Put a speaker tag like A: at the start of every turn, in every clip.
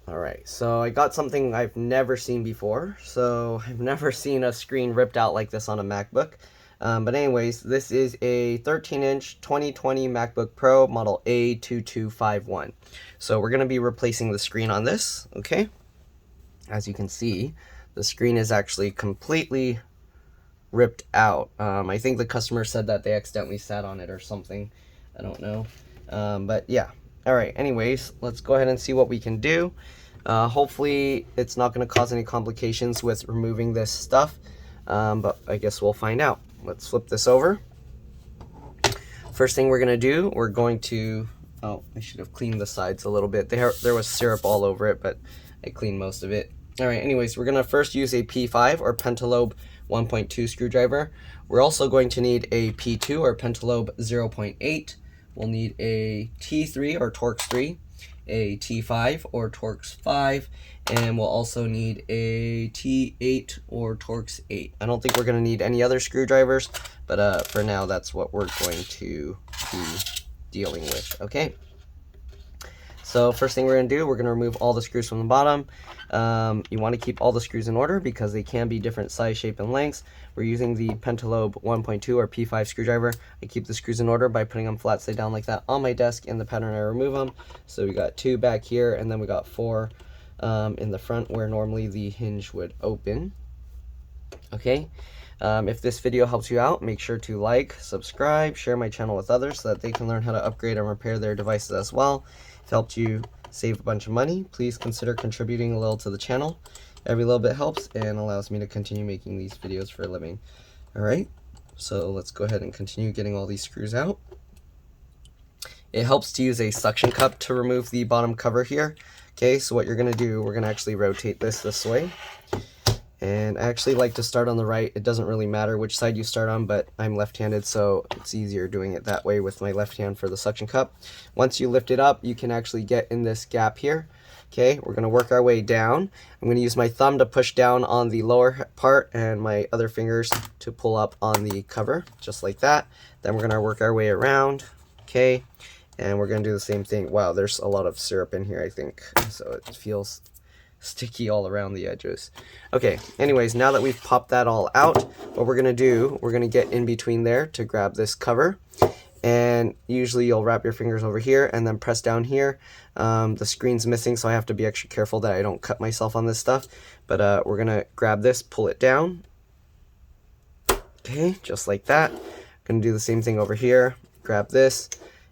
A: Alright, so I got something I've never seen before. So I've never seen a screen ripped out like this on a MacBook. But anyways, this is a 13-inch 2020 MacBook Pro model A2251. So we're going to be replacing the screen on this, okay? As you can see, the screen is actually completely ripped out. I think the customer said that they accidentally sat on it or something. I don't know. But yeah. Alright, anyways, let's go ahead and see what we can do. Hopefully it's not going to cause any complications with removing this stuff, but I guess we'll find out. Let's flip this over. First thing we're going to do, we're going to, oh, I should have cleaned the sides a little bit. There was syrup all over it, but I cleaned most of it. Alright, anyways, we're going to first use a P5 or pentalobe 1.2 screwdriver. We're also going to need a P2 or pentalobe 0.8. We'll need a T3 or Torx 3, a T5 or Torx 5, and we'll also need a T8 or Torx 8. I don't think we're going to need any other screwdrivers, but for now that's what we're going to be dealing with, okay? So first thing we're going to do, we're going to remove all the screws from the bottom. You want to keep all the screws in order because they can be different size, shape, and lengths. We're using the pentalobe 1.2 or P5 screwdriver. I keep the screws in order by putting them flat side down like that on my desk in the pattern I remove them. So we got 2 back here, and then we got 4 in the front where normally the hinge would open. Okay. If this video helps you out, make sure to like, subscribe, share my channel with others so that they can learn how to upgrade and repair their devices as well. If it helped you save a bunch of money, please consider contributing a little to the channel. Every little bit helps and allows me to continue making these videos for a living. Alright, so let's go ahead and continue getting all these screws out. It helps to use a suction cup to remove the bottom cover here. Okay, so what you're going to do, we're going to actually rotate this way. And I actually like to start on the right. It doesn't really matter which side you start on, but I'm left-handed, so it's easier doing it that way with my left hand for the suction cup. Once you lift it up, you can actually get in this gap here. Okay, we're going to work our way down. I'm going to use my thumb to push down on the lower part and my other fingers to pull up on the cover, just like that. Then we're going to work our way around, okay, and we're going to do the same thing. Wow, there's a lot of syrup in here, I think, so it feels sticky all around the edges. Okay, anyways, now that we've popped that all out, what we're going to do, we're going to get in between there to grab this cover. And usually you'll wrap your fingers over here and then press down here. The screen's missing, so I have to be extra careful that I don't cut myself on this stuff. But we're going to grab this, pull it down. Okay, just like that. Going to do the same thing over here. Grab this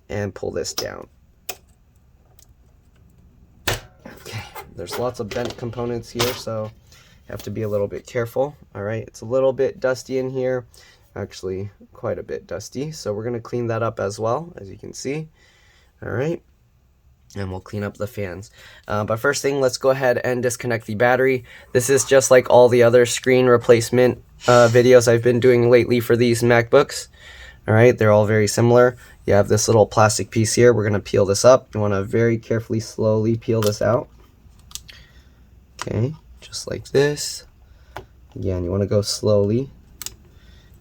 A: and pull this down. Okay, there's lots of bent components here, so you have to be a little bit careful. All right, it's a little bit dusty in here. Actually, quite a bit dusty, so we're going to clean that up as well, as you can see. All right, and we'll clean up the fans. But first thing, let's go ahead and disconnect the battery. This is just like all the other screen replacement videos I've been doing lately for these MacBooks. All right, they're all very similar. You have this little plastic piece here. We're going to peel this up. You want to very carefully, slowly peel this out. Okay, just like this. Again, you want to go slowly.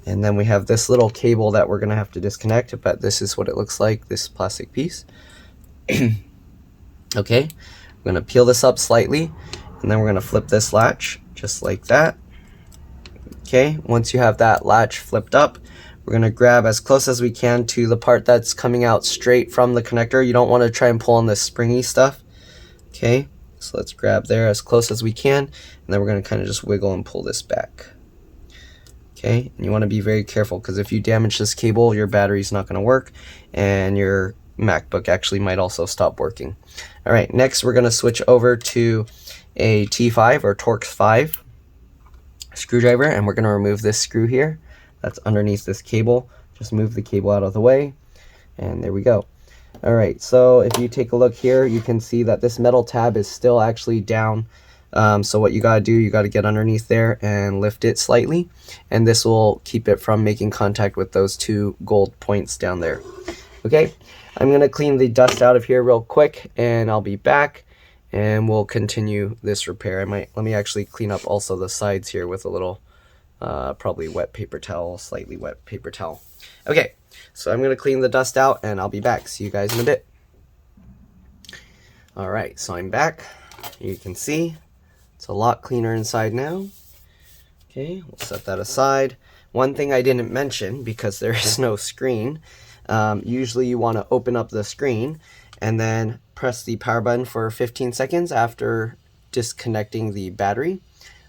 A: And then we have this little cable that we're going to have to disconnect, but this is what it looks like, this plastic piece. Okay, I'm going to peel this up slightly, and then we're going to flip this latch, just like that. Okay, once you have that latch flipped up, we're going to grab as close as we can to the part that's coming out straight from the connector. You don't want to try and pull on this springy stuff. Okay, so let's grab there as close as we can, and then we're going to kind of just wiggle and pull this back. Okay, and you want to be very careful because if you damage this cable, your battery's not going to work and your MacBook actually might also stop working. All right, next we're going to switch over to a T5 or Torx 5 screwdriver, and we're going to remove this screw here that's underneath this cable. Just move the cable out of the way, and there we go. All right, so if you take a look here, you can see that this metal tab is still actually down. So what you got to do, you got to get underneath there and lift it slightly, and this will keep it from making contact with those 2 gold points down there. Okay, I'm going to clean the dust out of here real quick, and I'll be back, and we'll continue this repair. Let me actually clean up also the sides here with a little, probably wet paper towel, slightly wet paper towel. Okay, so I'm going to clean the dust out, and I'll be back. See you guys in a bit. All right, so I'm back. You can see it's a lot cleaner inside now. Okay, we'll set that aside. One thing I didn't mention, because there is no screen, usually you want to open up the screen and then press the power button for 15 seconds after disconnecting the battery.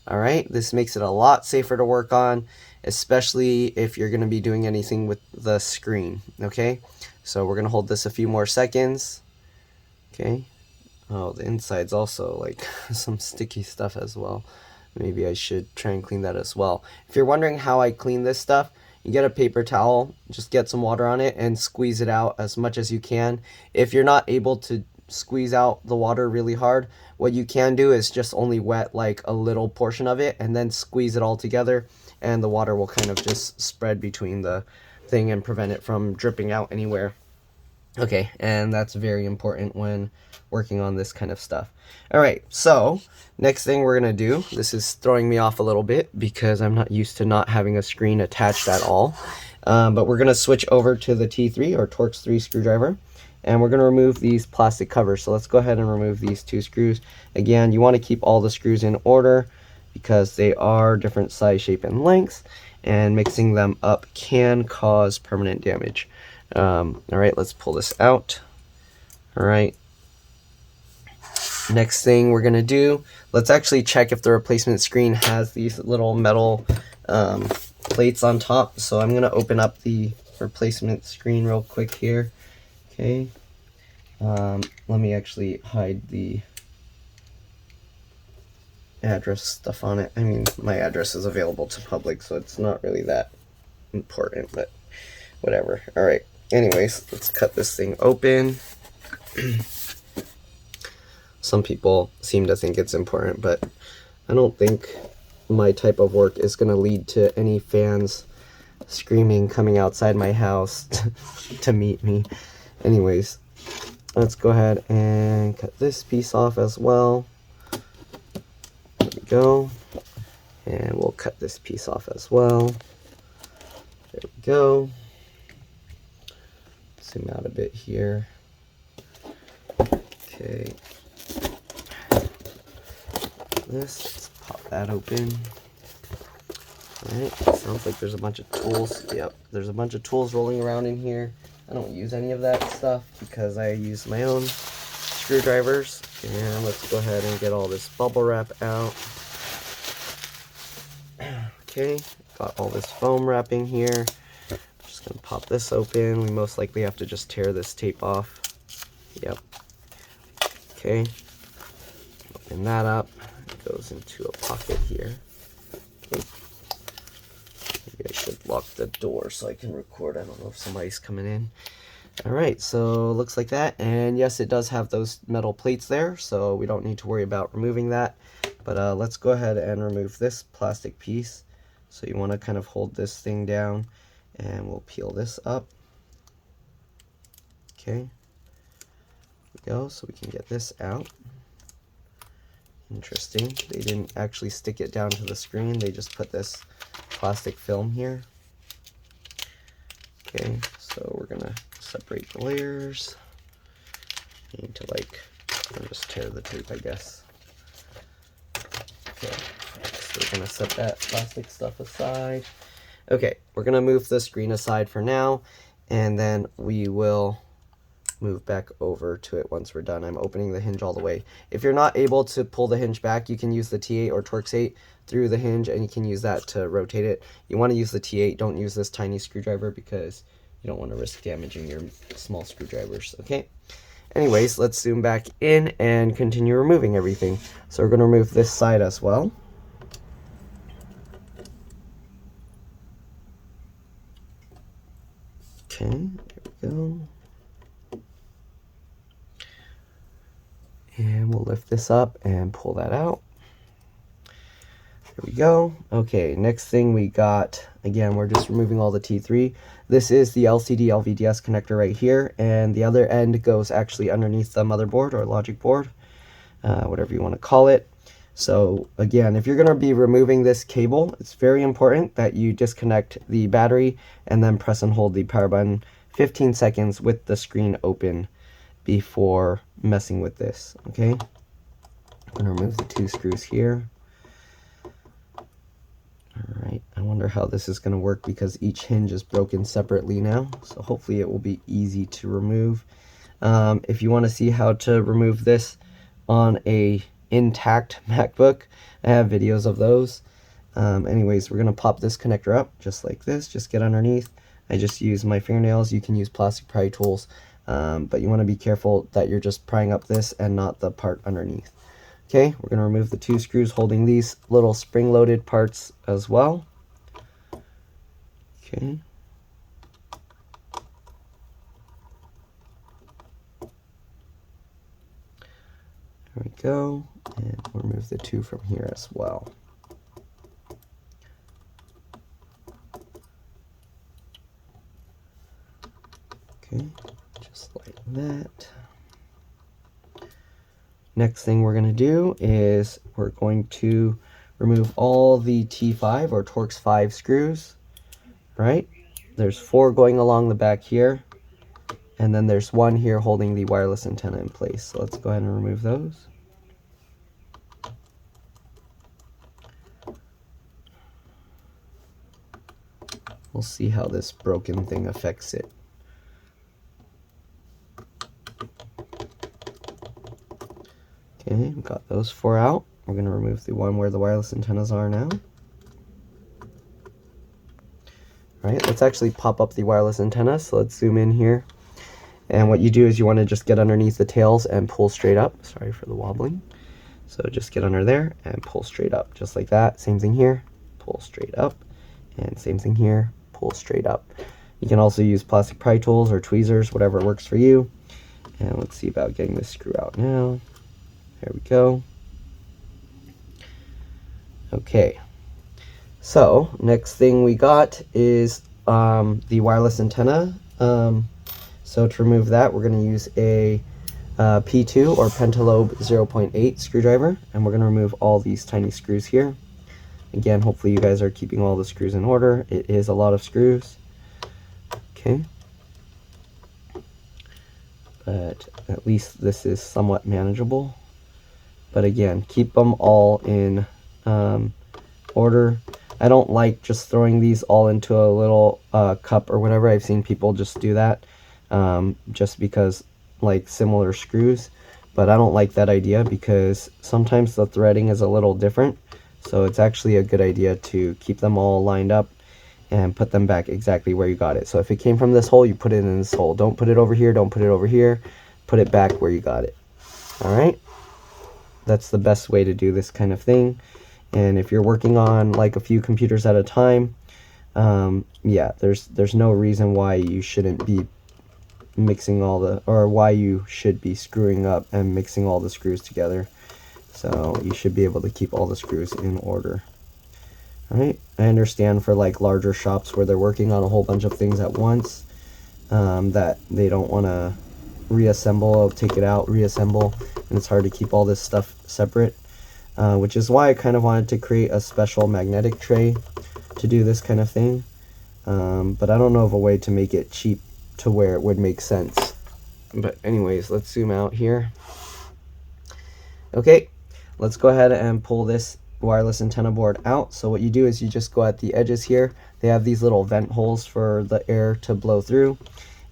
A: All right, this makes it a lot safer to work on, especially if you're going to be doing anything with the screen. Okay, so we're going to hold this a few more seconds. Okay, oh, the inside's also like some sticky stuff as well. Maybe I should try and clean that as well. If you're wondering how I clean this stuff, you get a paper towel, just get some water on it and squeeze it out as much as you can. If you're not able to squeeze out the water really hard, what you can do is just only wet like a little portion of it and then squeeze it all together, and the water will kind of just spread between the thing and prevent it from dripping out anywhere. Okay, and that's very important when working on this kind of stuff. All right, so next thing we're gonna do, this is throwing me off a little bit because I'm not used to not having a screen attached at all, but we're gonna switch over to the T3 or Torx 3 screwdriver, and we're gonna remove these plastic covers. So let's go ahead and remove these 2 screws. Again, you wanna keep all the screws in order because they are different size, shape, and lengths, and mixing them up can cause permanent damage. All right, let's pull this out. All right. Next thing we're gonna do, let's actually check if the replacement screen has these little metal plates on top. So I'm gonna open up the replacement screen real quick here. Okay. Let me actually hide the address stuff on it. I mean, my address is available to public, so it's not really that important, but whatever. All right. Anyways, let's cut this thing open. Some people seem to think it's important, but I don't think my type of work is going to lead to any fans screaming coming outside my house to meet me. Anyways, let's go ahead and cut this piece off as well. There we go. And we'll cut this piece off as well. There we go. Zoom out a bit here. Okay. Let's pop that open. Alright, sounds like there's a bunch of tools. Yep, there's a bunch of tools rolling around in here. I don't use any of that stuff because I use my own screwdrivers. And let's go ahead and get all this bubble wrap out. Okay, got all this foam wrapping here. Just gonna pop this open. We most likely have to just tear this tape off. Yep. Okay. Open that up. It goes into a pocket here. Okay. Maybe I should lock the door so I can record. I don't know if somebody's coming in. Alright, so looks like that. And yes, it does have those metal plates there, so we don't need to worry about removing that. But let's go ahead and remove this plastic piece. So you want to kind of hold this thing down, and we'll peel this up. Okay. There we go, so we can get this out. Interesting. They didn't actually stick it down to the screen. They just put this plastic film here. Okay, so we're gonna separate the layers. I need to I'll just tear the tape, I guess. Okay, so we're gonna set that plastic stuff aside. Okay, we're gonna move the screen aside for now, and then we will move back over to it once we're done. I'm opening the hinge all the way. If you're not able to pull the hinge back, you can use the T8 or Torx 8 through the hinge, and you can use that to rotate it. You want to use the T8. Don't use this tiny screwdriver because you don't want to risk damaging your small screwdrivers. Okay. Anyways, let's zoom back in and continue removing everything. So we're going to remove this side as well. Okay, there we go. And we'll lift this up and pull that out. There we go. Okay, next thing we got, again, we're just removing all the T3. This is the LCD LVDS connector right here, and the other end goes actually underneath the motherboard or logic board, whatever you want to call it. So again, if you're going to be removing this cable, it's very important that you disconnect the battery and then press and hold the power button 15 seconds with the screen open before messing with this. Okay, going to remove the 2 screws here. Alright, I wonder how this is going to work because each hinge is broken separately now, so hopefully it will be easy to remove. If you want to see how to remove this on a intact MacBook, I have videos of those. Anyways, we're going to pop this connector up just like this, just get underneath. I just use my fingernails. You can use plastic pry tools, but you want to be careful that you're just prying up this and not the part underneath. Okay, we're going to remove the 2 screws holding these little spring-loaded parts as well. Okay. There we go, and we'll remove the 2 from here as well. Okay, just like that. Next thing we're going to do is we're going to remove all the T5 or Torx 5 screws, right? There's 4 going along the back here, and then there's 1 here holding the wireless antenna in place. So let's go ahead and remove those. We'll see how this broken thing affects it. Okay, we've got those 4 out. We're going to remove the one where the wireless antennas are now. Alright, let's actually pop up the wireless antenna. So let's zoom in here. And what you do is you want to just get underneath the tails and pull straight up. Sorry for the wobbling. So just get under there and pull straight up, just like that. Same thing here, pull straight up. And same thing here, pull straight up. You can also use plastic pry tools or tweezers, whatever works for you. And let's see about getting this screw out now. There we go. Okay, so next thing we got is the wireless antenna. So to remove that, we're going to use a P2 or Pentalobe 0.8 screwdriver, and we're going to remove all these tiny screws here. Again, hopefully you guys are keeping all the screws in order. It is a lot of screws. Okay. But at least this is somewhat manageable. But again, keep them all in order. I don't like just throwing these all into a little cup or whatever. I've seen people just do that just because, like, similar screws. But I don't like that idea because sometimes the threading is a little different. So it's actually a good idea to keep them all lined up and put them back exactly where you got it. So if it came from this hole, you put it in this hole. Don't put it over here. Don't put it over here. Put it back where you got it. All right. That's the best way to do this kind of thing. And if you're working on like a few computers at a time, yeah, there's no reason why you shouldn't be mixing all the, or why you should be screwing up and mixing all the screws together. So you should be able to keep all the screws in order. All right, I understand for like larger shops where they're working on a whole bunch of things at once, that they don't want to reassemble, take it out, reassemble, and it's hard to keep all this stuff separate, which is why I kind of wanted to create a special magnetic tray to do this kind of thing, but I don't know of a way to make it cheap to where it would make sense. But anyways, let's zoom out here. Okay, let's go ahead and pull this wireless antenna board out. So what you do is you just go at the edges here. They have these little vent holes for the air to blow through,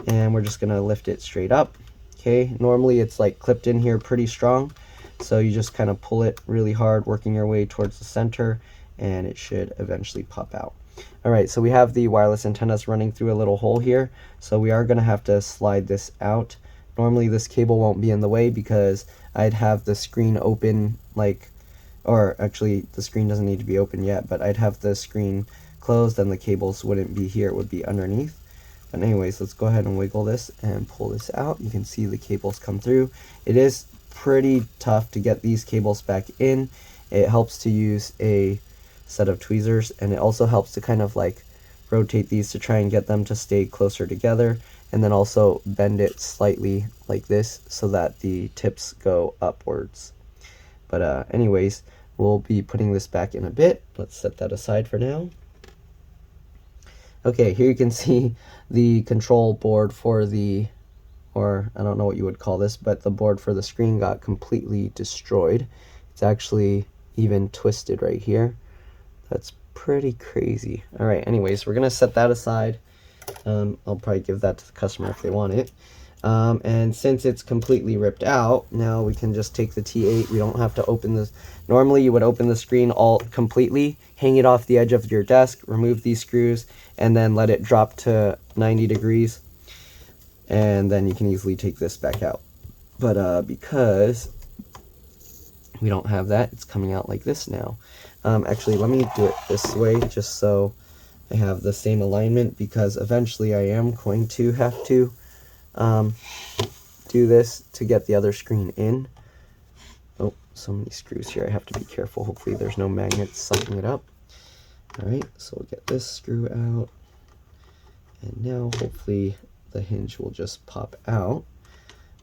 A: and we're just gonna lift it straight up. Okay, normally it's like clipped in here pretty strong, so you just kind of pull it really hard, working your way towards the center, and it should eventually pop out. All right, so we have the wireless antennas running through a little hole here, so we are gonna have to slide this out. Normally this cable won't be in the way because I'd have the screen open, like, or actually the screen doesn't need to be open yet, but I'd have the screen closed and the cables wouldn't be here, it would be underneath. But anyways, let's go ahead and wiggle this and pull this out. You can see the cables come through. It is pretty tough to get these cables back in. It helps to use a set of tweezers, and it also helps to kind of like rotate these to try and get them to stay closer together, and then also bend it slightly like this so that the tips go upwards. But anyways, we'll be putting this back in a bit. Let's set that aside for now. Okay, here you can see the control board for the, or I don't know what you would call this, but the board for the screen got completely destroyed. It's actually even twisted right here. That's pretty crazy. All right, anyways, we're gonna set that aside. I'll probably give that to the customer if they want it. And since it's completely ripped out, now we can just take the T8. We don't have to open this. Normally you would open the screen all completely, hang it off the edge of your desk, remove these screws, and then let it drop to 90 degrees. And then you can easily take this back out. But because we don't have that, it's coming out like this now. Actually, let me do it this way just so I have the same alignment, because eventually I am going to have to do this to get the other screen in. Oh, so many screws here. I have to be careful. Hopefully there's no magnets sucking it up. All right, so we'll get this screw out. And now hopefully the hinge will just pop out.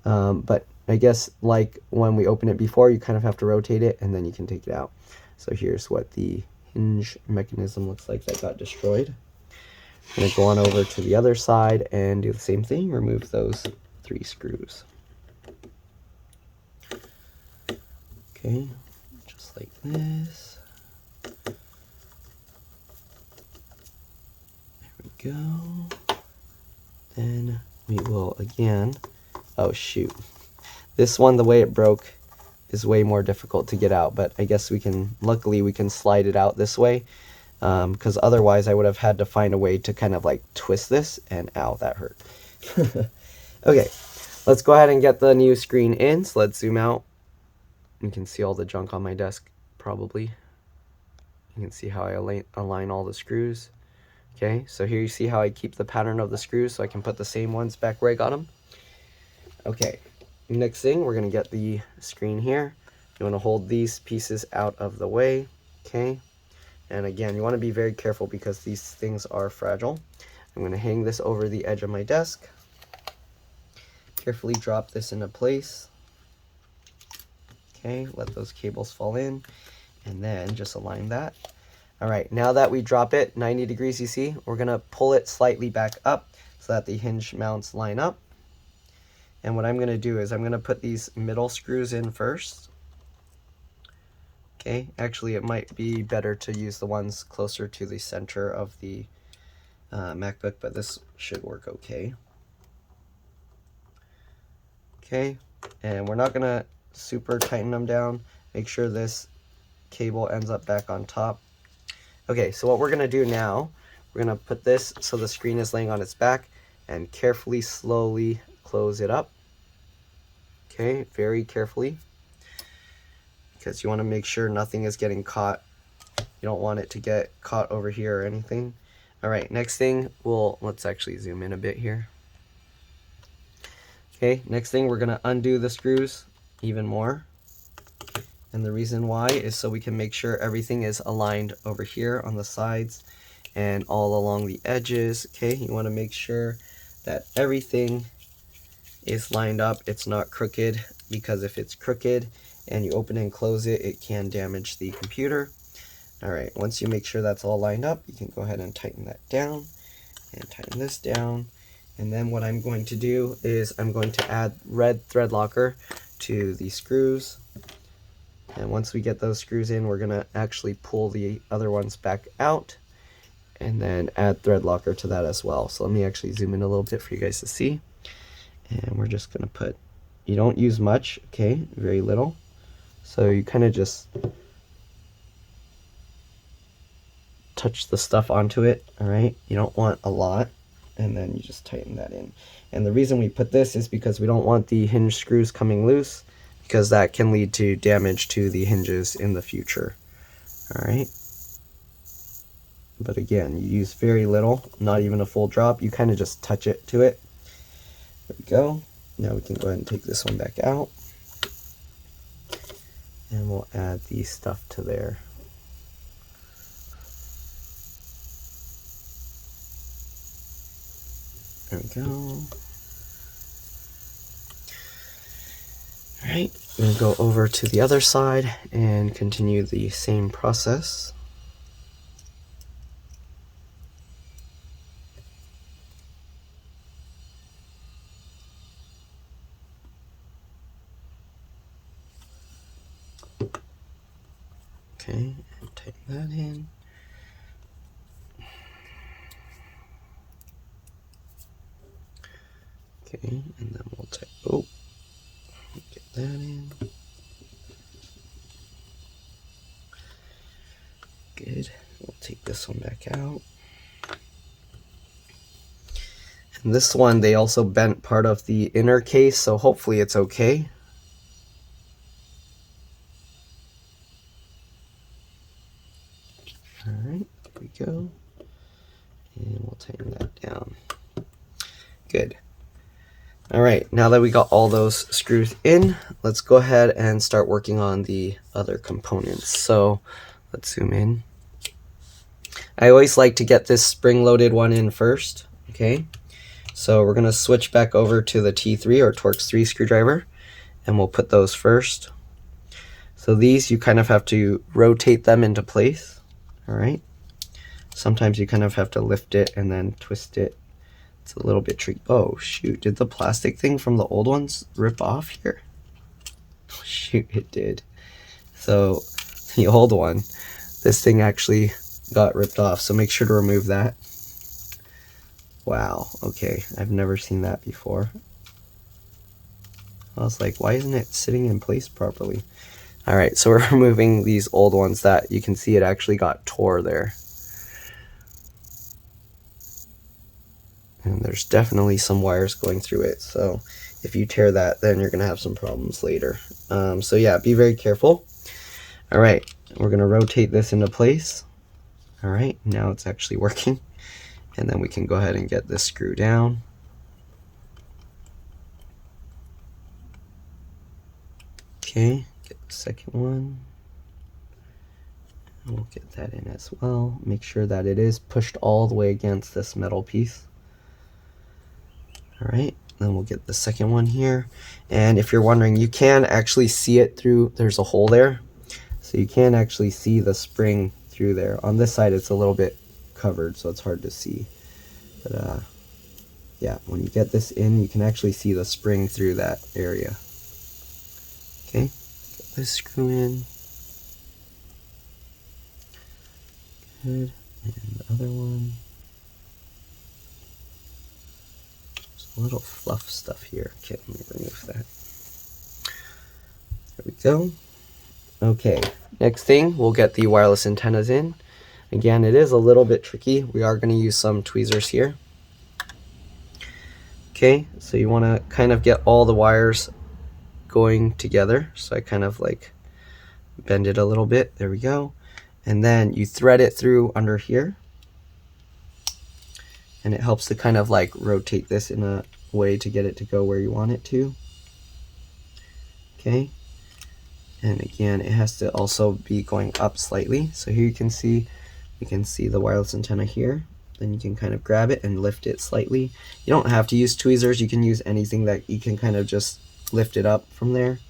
A: But I guess like when we open it before, you kind of have to rotate it and then you can take it out. So here's what the hinge mechanism looks like that got destroyed. I'm going to go on over to the other side and do the same thing, remove those 3 screws. Okay, just like this. There we go. Then we will again, oh shoot. This one, the way it broke, is way more difficult to get out, but I guess we can, luckily we can slide it out this way, because otherwise I would have had to find a way to kind of like twist this, and ow, that hurt. Okay, let's go ahead and get the new screen in. So let's zoom out. You can see all the junk on my desk, probably. You can see how I align all the screws. Okay, so here you see how I keep the pattern of the screws so I can put the same ones back where I got them. Okay, next thing, we're going to get the screen here. You want to hold these pieces out of the way. Okay, and again, you want to be very careful because these things are fragile. I'm going to hang this over the edge of my desk. Carefully drop this into place. Okay, let those cables fall in, and then just align that. All right, now that we drop it 90 degrees, you see, we're gonna pull it slightly back up so that the hinge mounts line up. And what I'm gonna do is I'm gonna put these middle screws in first. Okay, actually it might be better to use the ones closer to the center of the MacBook, but this should work okay. Okay, and we're not gonna super tighten them down. Make sure this cable ends up back on top. Okay, so what we're gonna do now, we're gonna put this so the screen is laying on its back and carefully, slowly close it up. Okay, very carefully, because you wanna make sure nothing is getting caught. You don't want it to get caught over here or anything. All right, next thing, let's actually zoom in a bit here. Okay, next thing, we're gonna undo the screws even more. And the reason why is so we can make sure everything is aligned over here on the sides and all along the edges. Okay, you want to make sure that everything is lined up. It's not crooked, because if it's crooked and you open and close it, it can damage the computer. All right, once you make sure that's all lined up, you can go ahead and tighten that down and tighten this down. And then what I'm going to do is I'm going to add red thread locker to the screws. And once we get those screws in, we're going to actually pull the other ones back out and then add thread locker to that as well. So let me actually zoom in a little bit for you guys to see. And we're just going to put, you don't use much, okay, very little. So you kind of just touch the stuff onto it, all right? You don't want a lot, and then you just tighten that in. And the reason we put this is because we don't want the hinge screws coming loose, because that can lead to damage to the hinges in the future. All right. But again, you use very little, not even a full drop. You kind of just touch it to it. There we go. Now we can go ahead and take this one back out. And we'll add the stuff to there. There we go. All right, I'm going to go over to the other side and continue the same process. Okay, and tighten that in. Okay, and then we'll get that in. Good. We'll take this one back out. And this one, they also bent part of the inner case, so hopefully it's okay. All right, there we go. And we'll tighten that down. Good. All right, now that we got all those screws in, let's go ahead and start working on the other components. So let's zoom in. I always like to get this spring-loaded one in first, okay? So we're gonna switch back over to the T3 or Torx 3 screwdriver, and we'll put those first. So these, you kind of have to rotate them into place, all right? Sometimes you kind of have to lift it and then twist it. It's a little bit tricky. Oh shoot, did the plastic thing from the old ones rip off here? Oh shoot, it did. So the old one, this thing actually got ripped off, so make sure to remove that. Wow, okay, I've never seen that before. I was like, why isn't it sitting in place properly? All right, so we're removing these old ones that you can see it actually got tore there. And there's definitely some wires going through it, so if you tear that, then you're gonna have some problems later. So yeah, be very careful. All right, we're gonna rotate this into place. All right, now it's actually working. And then we can go ahead and get this screw down. Okay, get the second one. And we'll get that in as well. Make sure that it is pushed all the way against this metal piece. All right, then we'll get the second one here. And if you're wondering, you can actually see it through, there's a hole there. So you can actually see the spring through there. On this side, it's a little bit covered, so it's hard to see. But yeah, when you get this in, you can actually see the spring through that area. Okay, get this screw in. Good, and the other one. There's a little fluff stuff here. Okay, let me remove that. There we go. Okay, next thing, we'll get the wireless antennas in. Again, it is a little bit tricky. We are going to use some tweezers here. Okay, so you want to kind of get all the wires going together. So I kind of like bend it a little bit. There we go. And then you thread it through under here. And it helps to kind of like rotate this in a way to get it to go where you want it to. Okay. And again, it has to also be going up slightly. So here you can see the wireless antenna here. Then you can kind of grab it and lift it slightly. You don't have to use tweezers. You can use anything that you can kind of just lift it up from there,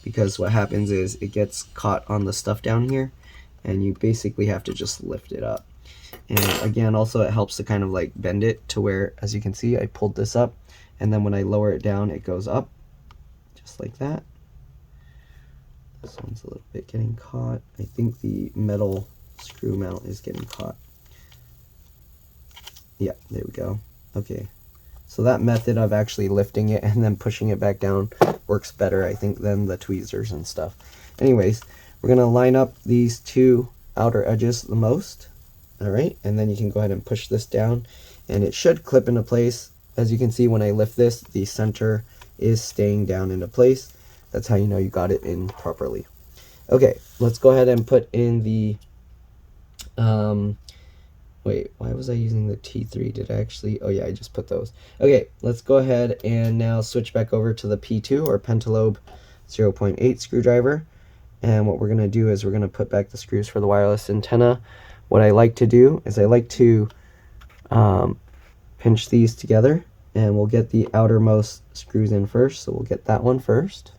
A: because what happens is it gets caught on the stuff down here and you basically have to just lift it up. And again, also it helps to kind of like bend it to where, as you can see, I pulled this up, and then when I lower it down, it goes up just like that. This one's a little bit getting caught. I think the metal screw mount is getting caught. Yeah, there we go. Okay, so that method of actually lifting it and then pushing it back down works better, I think, than the tweezers and stuff. Anyways, we're gonna line up these two outer edges the most. All right, and then you can go ahead and push this down, and it should clip into place. As you can see, when I lift this, the center is staying down into place. That's how you know you got it in properly. Okay, let's go ahead and put in the wait, why was I using the T3? Did I actually? Oh yeah, I just put those. Okay, let's go ahead and now switch back over to the P2 or Pentalobe 0.8 screwdriver. And what we're going to do is we're going to put back the screws for the wireless antenna. What I like to do is I like to pinch these together, and we'll get the outermost screws in first. So we'll get that one first.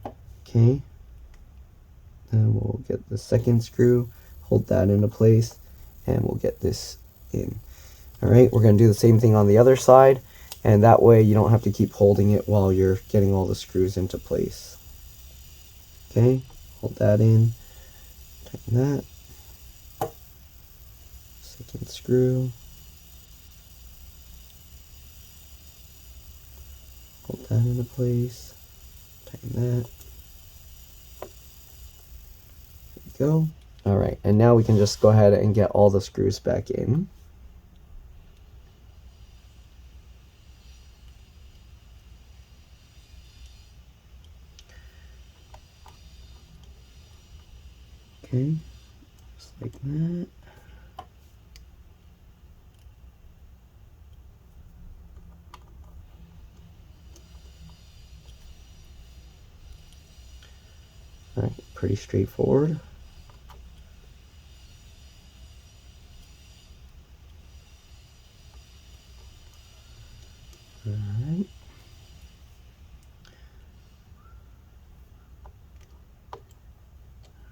A: Okay. Then we'll get the second screw, hold that into place, and we'll get this in. All right, we're going to do the same thing on the other side, and that way you don't have to keep holding it while you're getting all the screws into place. Okay, hold that in, Tighten that. Second screw. Hold that into place. Tighten that. There we go. Alright, and now we can just go ahead and get all the screws back in. Okay, just like that. Alright, pretty straightforward. Alright.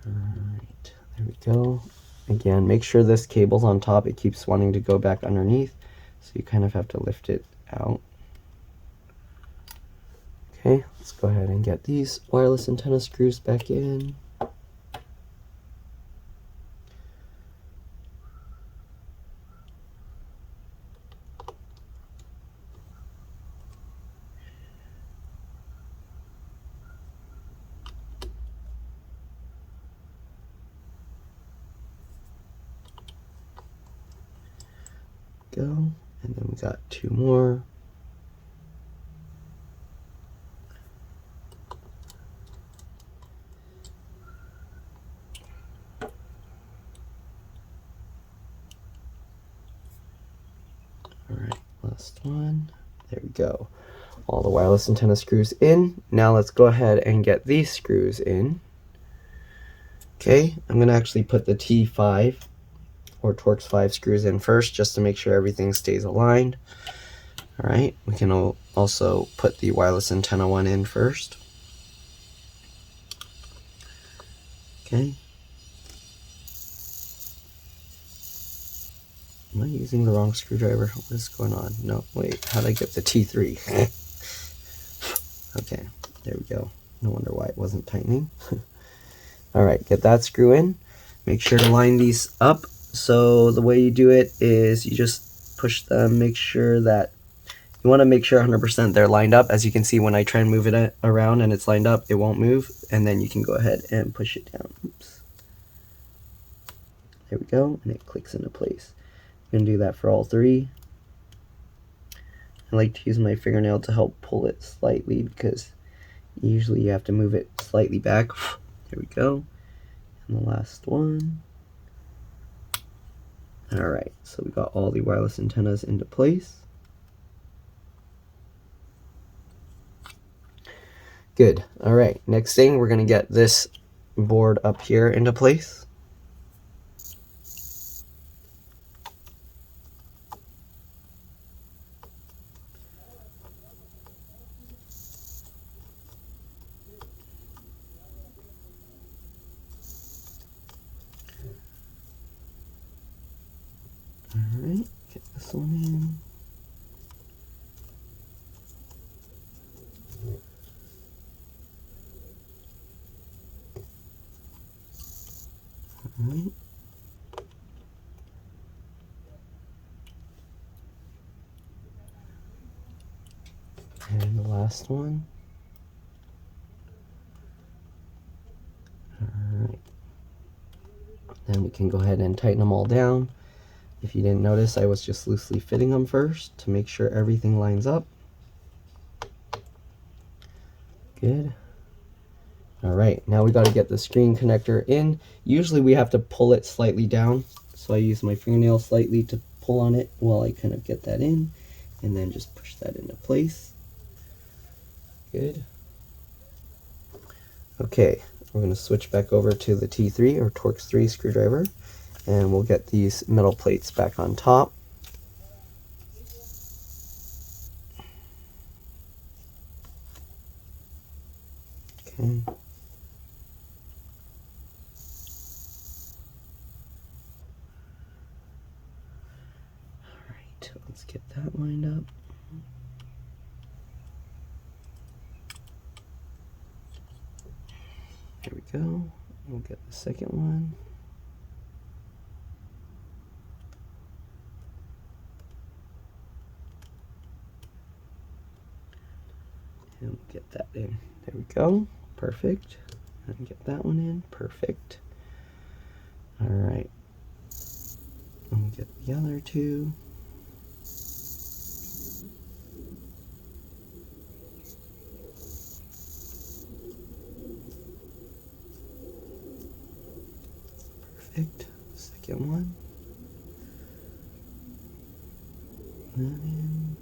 A: Alright, there we go. Again, make sure this cable's on top. It keeps wanting to go back underneath, so you kind of have to lift it out. Okay, let's go ahead and get these wireless antenna screws back in. Go, and then we got two more. Alright, last one. There we go. All the wireless antenna screws in. Now let's go ahead and get these screws in. Okay, I'm going to actually put the T5 or Torx 5 screws in first just to make sure everything stays aligned. Alright, we can also put the wireless antenna one in first. Okay. Am I using the wrong screwdriver? What is going on? No, wait, how did I get the T3? Okay, there we go. No wonder why it wasn't tightening. Alright, get that screw in. Make sure to line these up. So the way you do it is you just push them, make sure that you want to make sure 100% they're lined up. As you can see, when I try and move it around and it's lined up, it won't move. And then you can go ahead and push it down. Oops. There we go, and it clicks into place. I'm going to do that for all three. I like to use my fingernail to help pull it slightly because usually you have to move it slightly back. There we go. And the last one. Alright, so we got all the wireless antennas into place. Good. Alright, next thing, we're going to get this board up here into place. Alright, get this one in. Alright. And the last one. Alright. Then we can go ahead and tighten them all down. If you didn't notice, I was just loosely fitting them first to make sure everything lines up. Good. Alright, now we got to get the screen connector in. Usually we have to pull it slightly down, so I use my fingernail slightly to pull on it while I kind of get that in, and then just push that into place. Good. Okay, we're going to switch back over to the T3 or Torx 3 screwdriver, and we'll get these metal plates back on top. Okay. Alright, let's get that lined up. There we go. We'll get the second one. And we'll get that in. There we go. Perfect. And get that one in. Perfect. All right. And we'll get the other two. Perfect. Second one. That in.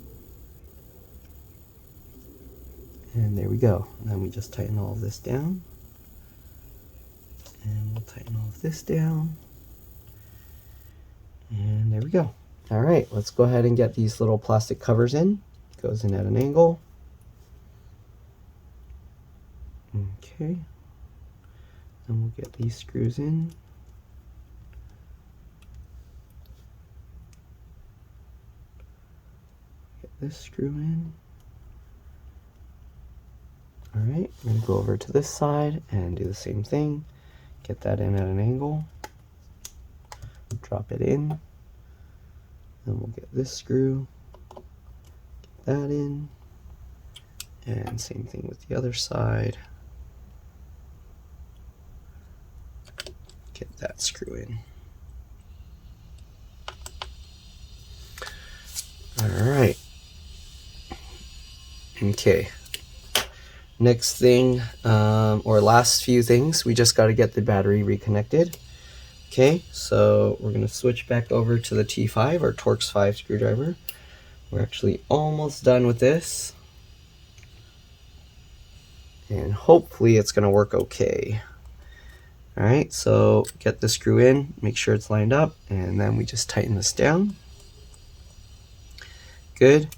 A: And there we go. And then we just tighten all of this down. And we'll tighten all of this down. And there we go. All right, let's go ahead and get these little plastic covers in. Goes in at an angle. Okay. Then we'll get these screws in. Get this screw in. All right, I'm gonna go over to this side and do the same thing. Get that in at an angle. Drop it in. Then we'll get this screw. Get that in. And same thing with the other side. Get that screw in. All right. Okay. Next thing, or last few things, we just got to get the battery reconnected. Okay, so we're going to switch back over to the T5 or Torx 5 screwdriver. We're actually almost done with this. And hopefully it's going to work okay. All right, so get the screw in, make sure it's lined up, and then we just tighten this down. Good.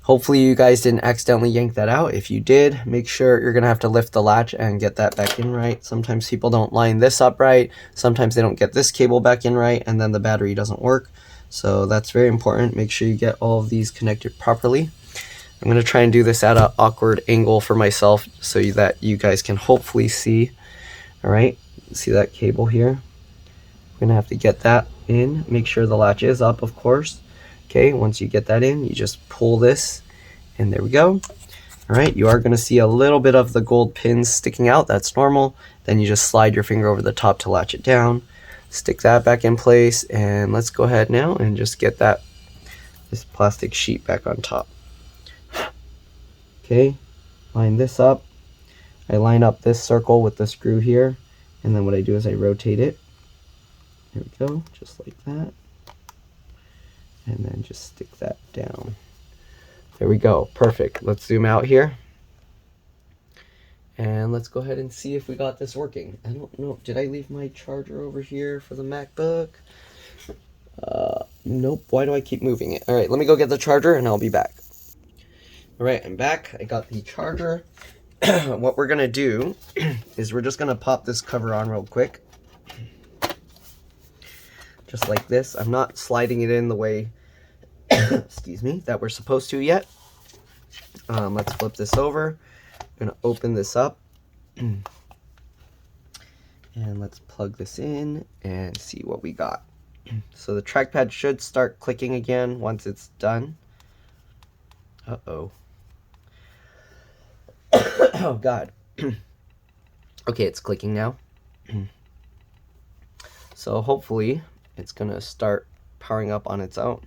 A: Hopefully you guys didn't accidentally yank that out. If you did, make sure you're gonna have to lift the latch and get that back in right. Sometimes people don't line this up right. Sometimes they don't get this cable back in right, and then the battery doesn't work. So that's very important. Make sure you get all of these connected properly. I'm gonna try and do this at an awkward angle for myself so that you guys can hopefully see. All right, see that cable here? We're gonna have to get that in. Make sure the latch is up, of course. Okay, once you get that in, you just pull this, and there we go. All right, you are going to see a little bit of the gold pins sticking out. That's normal. Then you just slide your finger over the top to latch it down. Stick that back in place, and let's go ahead now and just get this plastic sheet back on top. Okay, line this up. I line up this circle with the screw here, and then what I do is I rotate it. There we go, just like that. And then just stick that down. There we go, perfect. Let's zoom out here. And let's go ahead and see if we got this working. I don't know, did I leave my charger over here for the MacBook? Nope, why do I keep moving it? All right, let me go get the charger and I'll be back. All right, I'm back, I got the charger. What we're gonna do is we're just gonna pop this cover on real quick. Just like this. I'm not sliding it in the way, excuse me, that we're supposed to yet. Let's flip this over. I'm gonna open this up. And let's plug this in and see what we got. So the trackpad should start clicking again once it's done. Uh-oh. Oh, God. Okay, it's clicking now. So hopefully it's gonna start powering up on its own.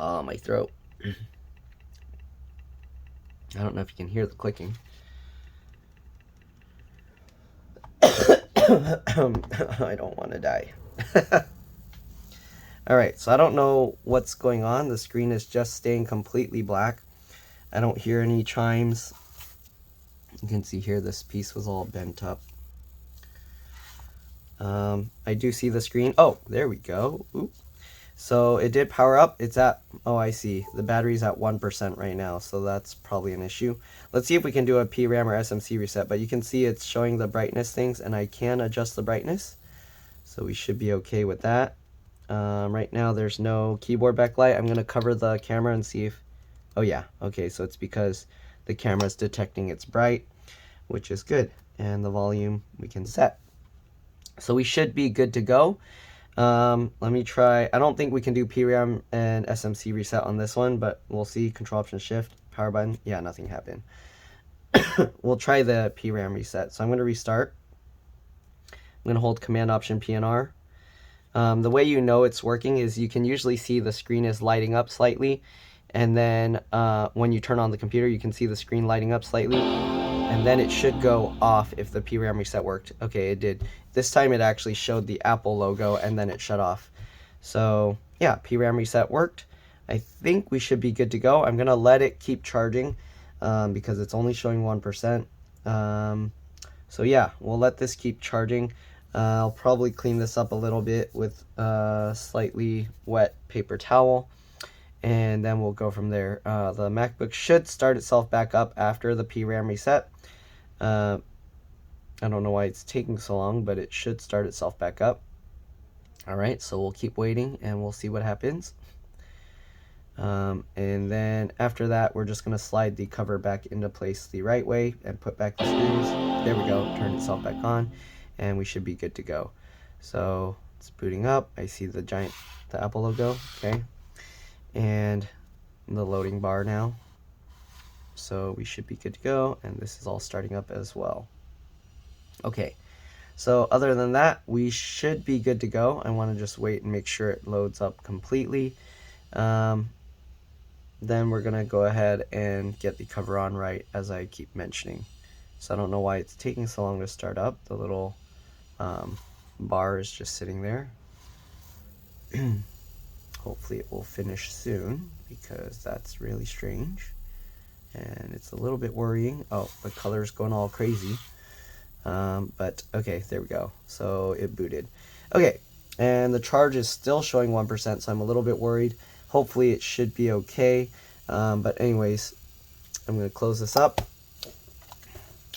A: Oh, my throat. I don't know if you can hear the clicking. I don't want to die. Alright, so I don't know what's going on. The screen is just staying completely black. I don't hear any chimes. You can see here this piece was all bent up. I do see the screen. Oh, there we go. Oop. So it did power up. It's at, oh, I see. The battery's at 1% right now, so that's probably an issue. Let's see if we can do a PRAM or SMC reset, but you can see it's showing the brightness things, and I can adjust the brightness. So we should be okay with that. Right now there's no keyboard backlight. I'm going to cover the camera and see if, oh yeah, okay, so it's because the camera's detecting it's bright, which is good. And the volume we can set. So we should be good to go. Let me try. I don't think we can do PRAM and SMC reset on this one, but we'll see. Control Option Shift, power button. Yeah, nothing happened. We'll try the PRAM reset. So I'm going to restart. I'm going to hold Command Option P and R. The way you know it's working is you can usually see the screen is lighting up slightly, and then when you turn on the computer you can see the screen lighting up slightly, and then it should go off if the PRAM reset worked. Okay, it did. This time it actually showed the Apple logo and then it shut off. So yeah, PRAM reset worked. I think we should be good to go. I'm gonna let it keep charging because it's only showing 1%. So yeah, we'll let this keep charging. I'll probably clean this up a little bit with a slightly wet paper towel, and then we'll go from there. The MacBook should start itself back up after the PRAM reset. I don't know why it's taking so long, but it should start itself back up. Alright, so we'll keep waiting and we'll see what happens. And then after that, we're just going to slide the cover back into place the right way and put back the screws. There we go, turn itself back on, and we should be good to go. So it's booting up. I see the Apple logo, okay, and the loading bar now. So we should be good to go, and this is all starting up as well. Okay, so other than that, we should be good to go. I want to just wait and make sure it loads up completely. Then we're gonna go ahead and get the cover on right, as I keep mentioning. So I don't know why it's taking so long to start up. The little bar is just sitting there. Hopefully it will finish soon, because that's really strange and it's a little bit worrying. Oh, the color's going all crazy. But okay, there we go. So it booted. Okay, and the charge is still showing 1%, so I'm a little bit worried. Hopefully it should be okay. But anyways, I'm going to close this up.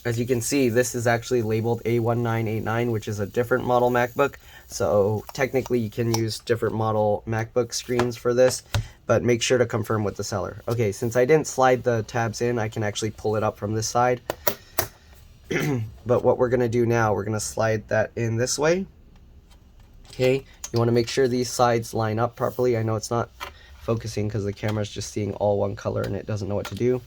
A: As you can see, this is actually labeled A1989, which is a different model MacBook. So technically you can use different model MacBook screens for this, but make sure to confirm with the seller. Okay, since I didn't slide the tabs in, I can actually pull it up from this side. But what we're going to do now, we're going to slide that in this way. Okay, you want to make sure these sides line up properly. I know it's not focusing because the camera is just seeing all one color and it doesn't know what to do.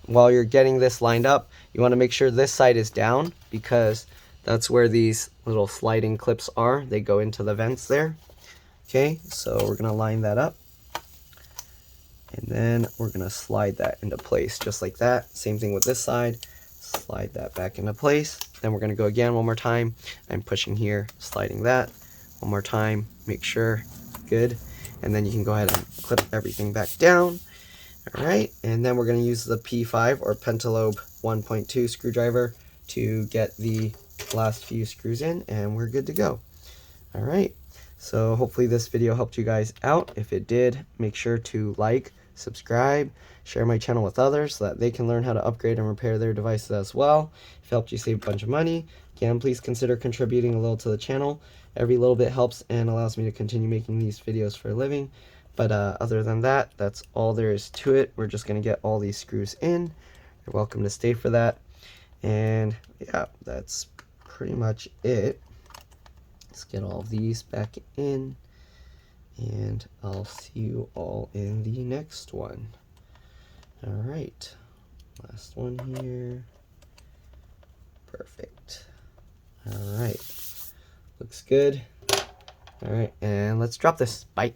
A: While you're getting this lined up, you want to make sure this side is down, because that's where these little sliding clips are. They go into the vents there. Okay, so we're going to line that up. And then we're going to slide that into place just like that. Same thing with this side. Slide that back into place. Then we're going to go again one more time. I'm pushing here, sliding that. One more time, make sure, good. And then you can go ahead and clip everything back down. Alright, and then we're going to use the P5 or Pentalobe 1.2 screwdriver to get the last few screws in, and we're good to go. Alright, so hopefully this video helped you guys out. If it did, make sure to like, subscribe, share my channel with others so that they can learn how to upgrade and repair their devices as well. If it helped you save a bunch of money, again, please consider contributing a little to the channel. Every little bit helps and allows me to continue making these videos for a living. But other than that, that's all there is to it. We're just going to get all these screws in. You're welcome to stay for that. And yeah, that's pretty much it. Let's get all of these back in. And I'll see you all in the next one. Alright, last one here. Perfect. Alright, looks good. Alright, and let's drop this. Bye.